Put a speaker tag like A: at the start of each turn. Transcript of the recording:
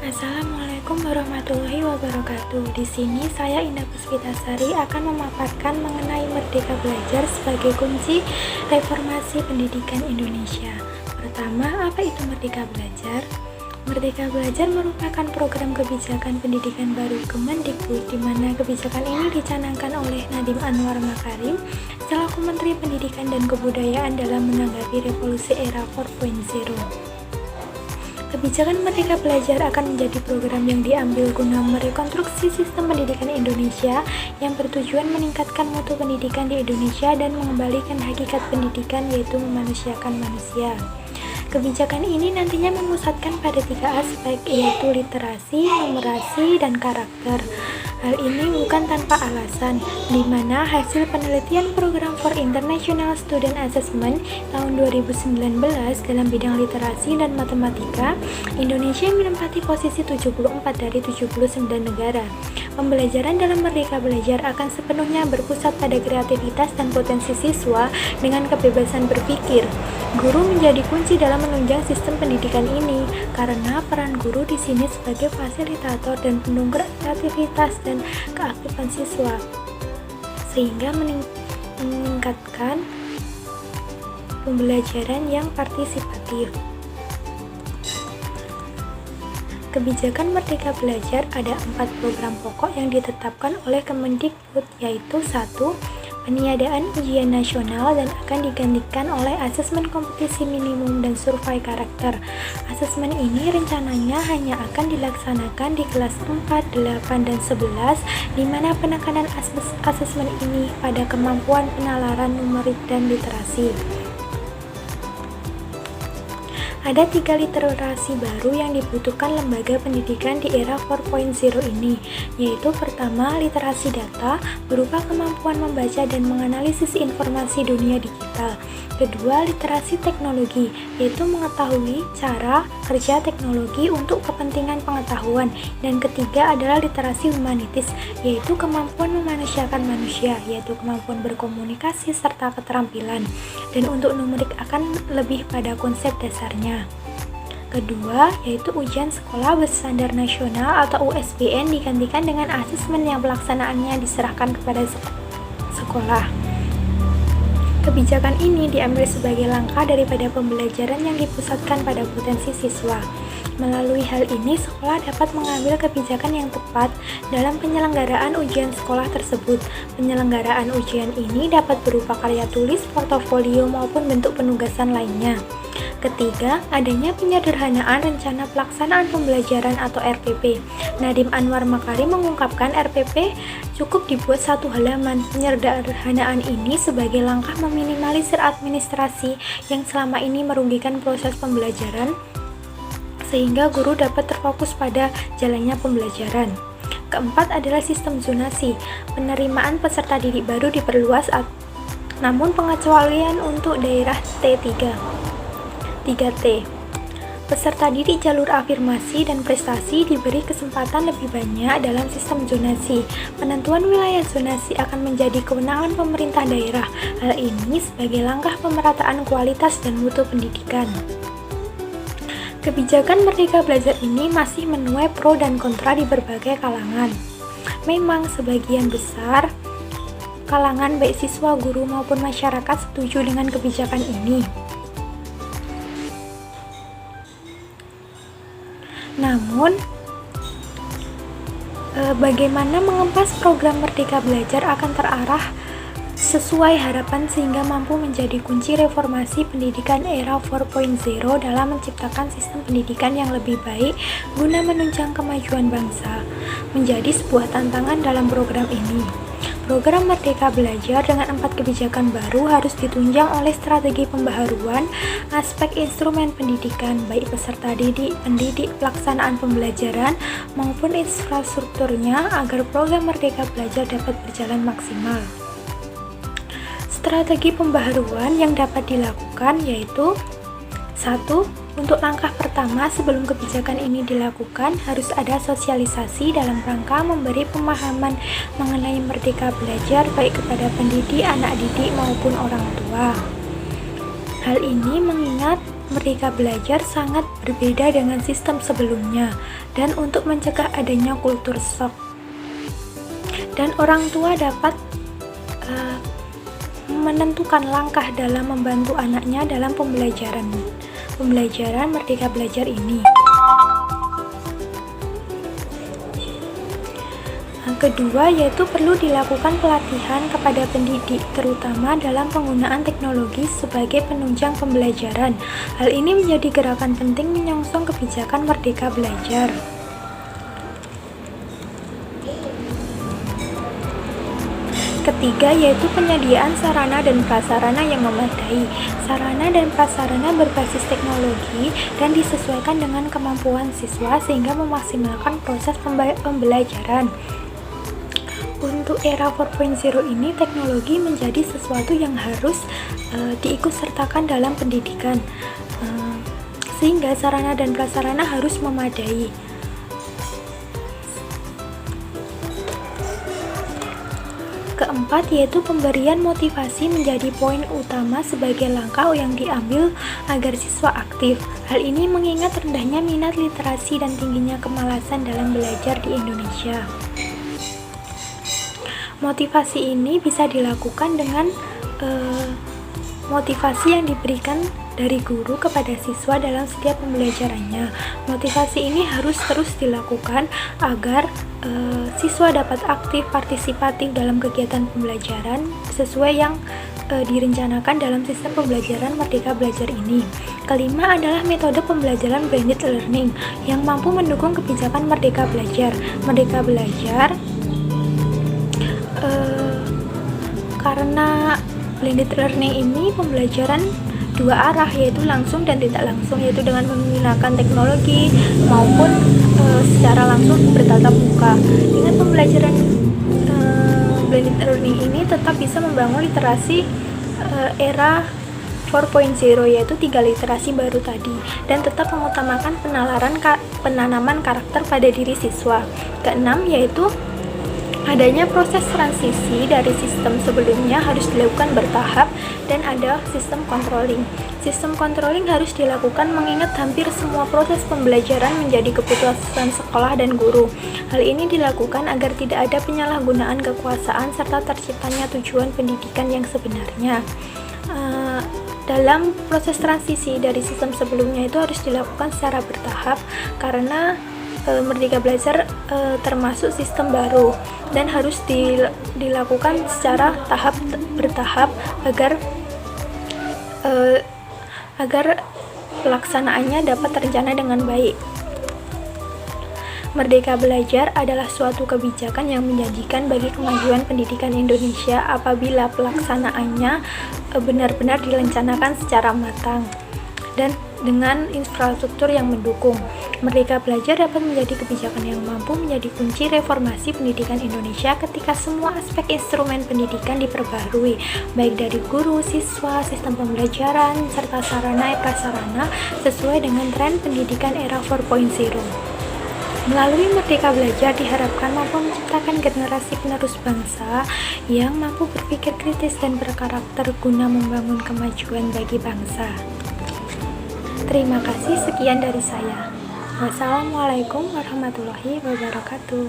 A: Assalamualaikum warahmatullahi wabarakatuh. Di sini saya Indah Puspitasari akan memaparkan mengenai Merdeka Belajar sebagai kunci reformasi pendidikan Indonesia. Pertama, apa itu Merdeka Belajar? Merdeka Belajar merupakan program kebijakan pendidikan baru Kemendikbud, di mana kebijakan ini dicanangkan oleh Nadiem Anwar Makarim selaku Menteri Pendidikan dan Kebudayaan dalam menanggapi revolusi era 4.0. Kebijakan Merdeka Belajar akan menjadi program yang diambil guna merekonstruksi sistem pendidikan Indonesia yang bertujuan meningkatkan mutu pendidikan di Indonesia dan mengembalikan hakikat pendidikan, yaitu memanusiakan manusia. Kebijakan ini nantinya memusatkan pada 3 aspek, yaitu literasi, numerasi, dan karakter. Hal ini bukan tanpa alasan, di mana hasil penelitian Program for International Student Assessment tahun 2019 dalam bidang literasi dan matematika, Indonesia menempati posisi 74 dari 79 negara. Pembelajaran dalam Merdeka Belajar akan sepenuhnya berpusat pada kreativitas dan potensi siswa dengan kebebasan berpikir. Guru menjadi kunci dalam menunjang sistem pendidikan ini, karena peran guru di sini sebagai fasilitator dan pendongkrak kreativitas dan keaktifan siswa, sehingga meningkatkan pembelajaran yang partisipatif. Kebijakan Merdeka Belajar ada 4 program pokok yang ditetapkan oleh Kemendikbud, yaitu 1. Peniadaan ujian nasional dan akan digantikan oleh asesmen kompetisi minimum dan survei karakter. Asesmen ini rencananya hanya akan dilaksanakan di kelas 4, 8, dan 11, di mana penekanan asesmen ini pada kemampuan penalaran numerik dan literasi. Ada 3 literasi baru yang dibutuhkan lembaga pendidikan di era 4.0 ini, yaitu pertama, literasi data berupa kemampuan membaca dan menganalisis informasi dunia digital. Kedua, literasi teknologi, yaitu mengetahui cara kerja teknologi untuk kepentingan pengetahuan. Dan ketiga adalah literasi humanitis, yaitu kemampuan memanusiakan manusia, yaitu kemampuan berkomunikasi serta keterampilan. Dan untuk numerik akan lebih pada konsep dasarnya. Kedua, yaitu ujian sekolah berstandar nasional atau USBN digantikan dengan asesmen yang pelaksanaannya diserahkan kepada sekolah. Kebijakan ini diambil sebagai langkah daripada pembelajaran yang dipusatkan pada potensi siswa. Melalui hal ini, sekolah dapat mengambil kebijakan yang tepat dalam penyelenggaraan ujian sekolah tersebut. Penyelenggaraan ujian ini dapat berupa karya tulis, portofolio, maupun bentuk penugasan lainnya. Ketiga, adanya penyederhanaan rencana pelaksanaan pembelajaran atau RPP. Nadiem Anwar Makarim mengungkapkan RPP cukup dibuat 1 halaman. Penyederhanaan ini sebagai langkah meminimalisir administrasi yang selama ini merugikan proses pembelajaran, sehingga guru dapat terfokus pada jalannya pembelajaran. Keempat adalah sistem zonasi. Penerimaan peserta didik baru diperluas, namun pengecualian untuk daerah T3. 3T. Peserta didik jalur afirmasi dan prestasi diberi kesempatan lebih banyak dalam sistem zonasi. Penentuan wilayah zonasi akan menjadi kewenangan pemerintah daerah. Hal ini sebagai langkah pemerataan kualitas dan mutu pendidikan. Kebijakan Merdeka Belajar ini masih menuai pro dan kontra di berbagai kalangan. Memang sebagian besar kalangan baik siswa, guru maupun masyarakat setuju dengan kebijakan ini. Namun, bagaimana mengemas program Merdeka Belajar akan terarah sesuai harapan sehingga mampu menjadi kunci reformasi pendidikan era 4.0 dalam menciptakan sistem pendidikan yang lebih baik guna menunjang kemajuan bangsa, menjadi sebuah tantangan dalam program ini. Program Merdeka Belajar dengan 4 kebijakan baru harus ditunjang oleh strategi pembaharuan aspek instrumen pendidikan, baik peserta didik, pendidik, pelaksanaan pembelajaran, maupun infrastrukturnya agar program Merdeka Belajar dapat berjalan maksimal. Strategi pembaharuan yang dapat dilakukan yaitu 1. Untuk langkah pertama sebelum kebijakan ini dilakukan, harus ada sosialisasi dalam rangka memberi pemahaman mengenai Merdeka Belajar baik kepada pendidik, anak didik maupun orang tua. Hal ini mengingat Merdeka Belajar sangat berbeda dengan sistem sebelumnya, dan untuk mencegah adanya kultur shock, dan orang tua dapat menentukan langkah dalam membantu anaknya dalam pembelajaran Merdeka Belajar ini. Kedua, yaitu perlu dilakukan pelatihan kepada pendidik, terutama dalam penggunaan teknologi sebagai penunjang pembelajaran. Hal ini menjadi gerakan penting menyongsong kebijakan Merdeka Belajar. Ketiga, yaitu penyediaan sarana dan prasarana yang memadai. Sarana dan prasarana berbasis teknologi dan disesuaikan dengan kemampuan siswa sehingga memaksimalkan proses pembelajaran. Untuk era 4.0 ini, teknologi menjadi sesuatu yang harus diikutsertakan dalam pendidikan, sehingga sarana dan prasarana harus memadai. Keempat, yaitu pemberian motivasi menjadi poin utama sebagai langkah yang diambil agar siswa aktif. Hal ini mengingat rendahnya minat literasi dan tingginya kemalasan dalam belajar di Indonesia. Motivasi ini bisa dilakukan dengan motivasi yang diberikan dari guru kepada siswa dalam setiap pembelajarannya. Motivasi ini harus terus dilakukan agar siswa dapat aktif partisipatif dalam kegiatan pembelajaran sesuai yang direncanakan dalam sistem pembelajaran Merdeka Belajar ini. Kelima adalah metode pembelajaran blended learning yang mampu mendukung kebijakan Merdeka Belajar. Merdeka Belajar karena blended learning ini pembelajaran dua arah, yaitu langsung dan tidak langsung, yaitu dengan menggunakan teknologi maupun secara langsung bertatap muka. Dengan pembelajaran blended learning ini tetap bisa membangun literasi era 4.0, yaitu 3 literasi baru tadi, dan tetap mengutamakan penanaman karakter pada diri siswa. Keenam, yaitu adanya proses transisi dari sistem sebelumnya harus dilakukan bertahap dan ada sistem controlling. Sistem controlling harus dilakukan mengingat hampir semua proses pembelajaran menjadi keputusan sekolah dan guru. Hal ini dilakukan agar tidak ada penyalahgunaan kekuasaan serta terciptanya tujuan pendidikan yang sebenarnya. Dalam proses transisi dari sistem sebelumnya itu harus dilakukan secara bertahap karena Merdeka Belajar termasuk sistem baru dan harus dilakukan secara bertahap agar pelaksanaannya dapat terencana dengan baik. Merdeka Belajar adalah suatu kebijakan yang menjanjikan bagi kemajuan pendidikan Indonesia apabila pelaksanaannya benar-benar direncanakan secara matang dan dengan infrastruktur yang mendukung. Merdeka Belajar dapat menjadi kebijakan yang mampu menjadi kunci reformasi pendidikan Indonesia ketika semua aspek instrumen pendidikan diperbaharui, baik dari guru, siswa, sistem pembelajaran, serta sarana prasarana sesuai dengan tren pendidikan era 4.0. Melalui Merdeka Belajar diharapkan mampu menciptakan generasi penerus bangsa yang mampu berpikir kritis dan berkarakter guna membangun kemajuan bagi bangsa. Terima kasih, sekian dari saya. Wassalamualaikum warahmatullahi wabarakatuh.